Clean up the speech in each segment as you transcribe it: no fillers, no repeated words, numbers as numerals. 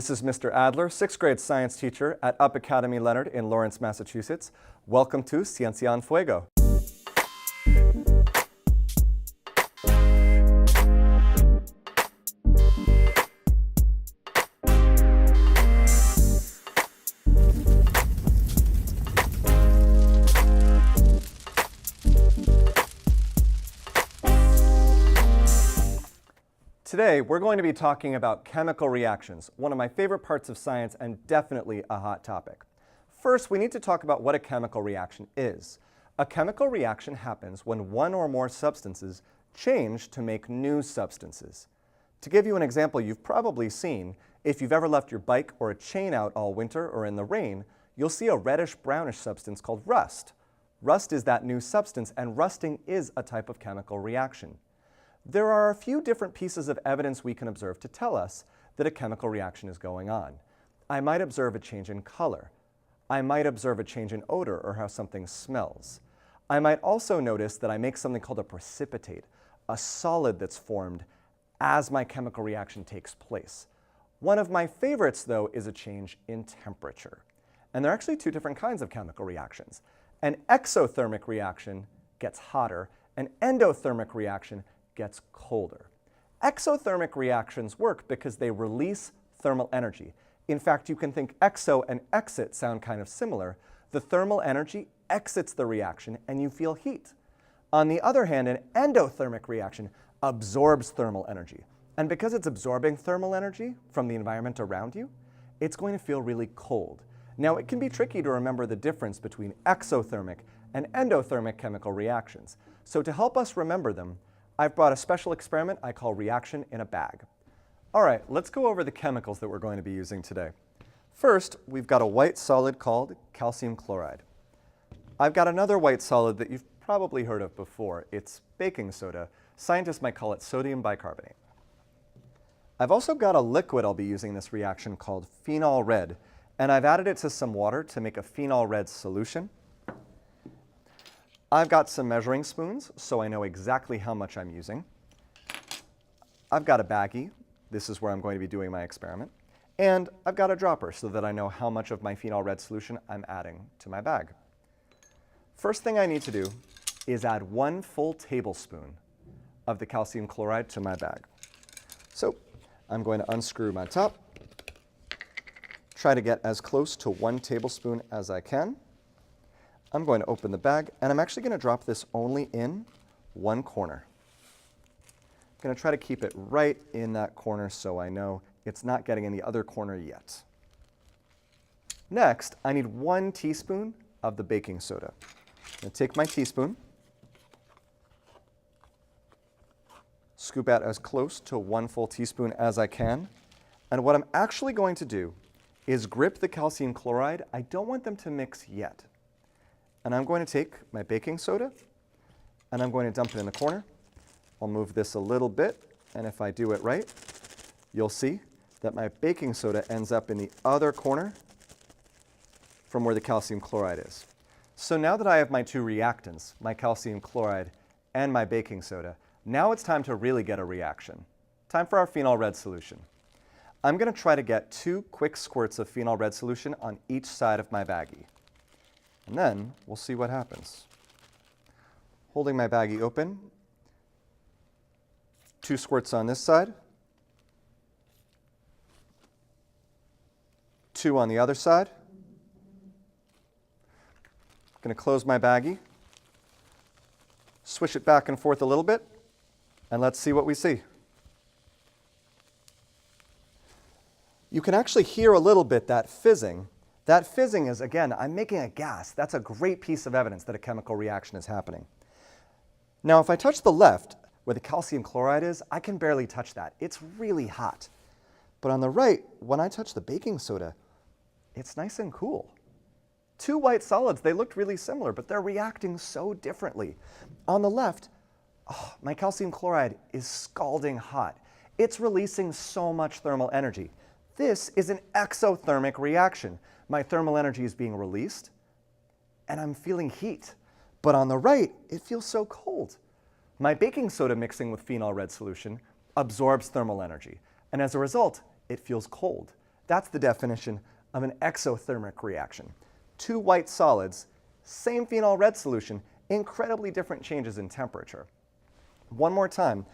This is Mr. Adler, 6th grade science teacher at Up Academy Leonard in Lawrence, Massachusetts. Welcome to Ciencia and Fuego. Today, we're going to be talking about chemical reactions, one of my favorite parts of science and definitely a hot topic. First, we need to talk about what a chemical reaction is. A chemical reaction happens when one or more substances change to make new substances. To give you an example you've probably seen, if you've ever left your bike or a chain out all winter or in the rain, you'll see a reddish-brownish substance called rust. Rust is that new substance, and rusting is a type of chemical reaction. There are a few different pieces of evidence we can observe to tell us that a chemical reaction is going on. I might observe a change in color. I might observe a change in odor or how something smells. I might also notice that I make something called a precipitate, a solid that's formed as my chemical reaction takes place. One of my favorites, though, is a change in temperature. And there are actually two different kinds of chemical reactions. An exothermic reaction gets hotter. An endothermic reaction gets colder. Exothermic reactions work because they release thermal energy. In fact, you can think exo and exit sound kind of similar. The thermal energy exits the reaction and you feel heat. On the other hand, an endothermic reaction absorbs thermal energy. And because it's absorbing thermal energy from the environment around you, it's going to feel really cold. Now, it can be tricky to remember the difference between exothermic and endothermic chemical reactions. So to help us remember them, I've brought a special experiment I call reaction in a bag. All right, let's go over the chemicals that we're going to be using today. First, we've got a white solid called calcium chloride. I've got another white solid that you've probably heard of before. It's baking soda. Scientists might call it sodium bicarbonate. I've also got a liquid I'll be using in this reaction called phenol red, and I've added it to some water to make a phenol red solution. I've got some measuring spoons, so I know exactly how much I'm using. I've got a baggie. This is where I'm going to be doing my experiment. And I've got a dropper so that I know how much of my phenol red solution I'm adding to my bag. First thing I need to do is add 1 full tablespoon of the calcium chloride to my bag. So I'm going to unscrew my top, try to get as close to 1 tablespoon as I can. I'm going to open the bag, and I'm actually going to drop this only in one corner. I'm going to try to keep it right in that corner so I know it's not getting in the other corner yet. Next, I need 1 teaspoon of the baking soda. I'm going to take my teaspoon, scoop out as close to 1 full teaspoon as I can, and what I'm actually going to do is grip the calcium chloride. I don't want them to mix yet. And I'm going to take my baking soda, and I'm going to dump it in the corner. I'll move this a little bit, and if I do it right, you'll see that my baking soda ends up in the other corner from where the calcium chloride is. So now that I have my 2 reactants, my calcium chloride and my baking soda, now it's time to really get a reaction. Time for our phenol red solution. I'm going to try to get 2 quick squirts of phenol red solution on each side of my baggie. And then we'll see what happens. Holding my baggie open, 2 squirts on this side, 2 on the other side. I'm going to close my baggie, swish it back and forth a little bit, and let's see what we see. You can actually hear a little bit that fizzing. That fizzing is, again, I'm making a gas. That's a great piece of evidence that a chemical reaction is happening. Now, if I touch the left, where the calcium chloride is, I can barely touch that. It's really hot. But on the right, when I touch the baking soda, it's nice and cool. 2 white solids, they looked really similar, but they're reacting so differently. On the left, my calcium chloride is scalding hot. It's releasing so much thermal energy. This is an exothermic reaction. My thermal energy is being released, and I'm feeling heat. But on the right, it feels so cold. My baking soda mixing with phenol red solution absorbs thermal energy, and as a result, it feels cold. That's the definition of an exothermic reaction. Two white solids, same phenol red solution, incredibly different changes in temperature. One more time,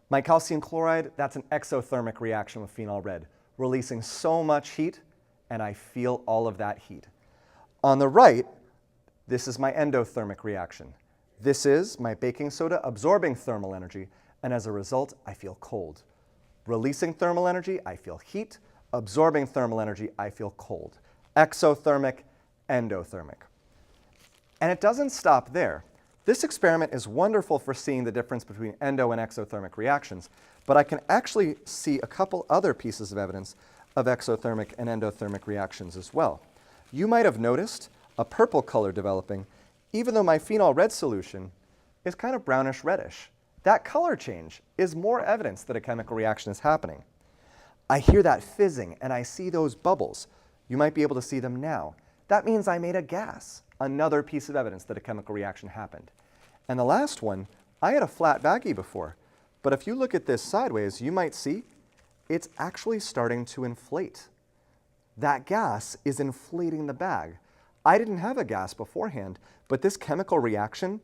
my calcium chloride, that's an exothermic reaction with phenol red, releasing so much heat, and I feel all of that heat. On the right, this is my endothermic reaction. This is my baking soda absorbing thermal energy, and as a result, I feel cold. Releasing thermal energy, I feel heat. Absorbing thermal energy, I feel cold. Exothermic, endothermic. And it doesn't stop there. This experiment is wonderful for seeing the difference between endo and exothermic reactions, but I can actually see a couple other pieces of evidence of exothermic and endothermic reactions as well. You might have noticed a purple color developing, even though my phenol red solution is kind of brownish reddish. That color change is more evidence that a chemical reaction is happening. I hear that fizzing and I see those bubbles. You might be able to see them now. That means I made a gas, another piece of evidence that a chemical reaction happened. And the last one, I had a flat baggie before, but if you look at this sideways, you might see it's actually starting to inflate. That gas is inflating the bag. I didn't have a gas beforehand, but this chemical reaction,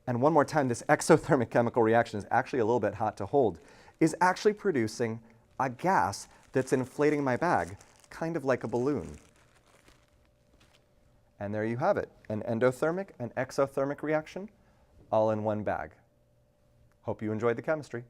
and one more time, this exothermic chemical reaction is actually a little bit hot to hold, is actually producing a gas that's inflating my bag, kind of like a balloon. And there you have it, an endothermic and exothermic reaction, all in one bag. Hope you enjoyed the chemistry.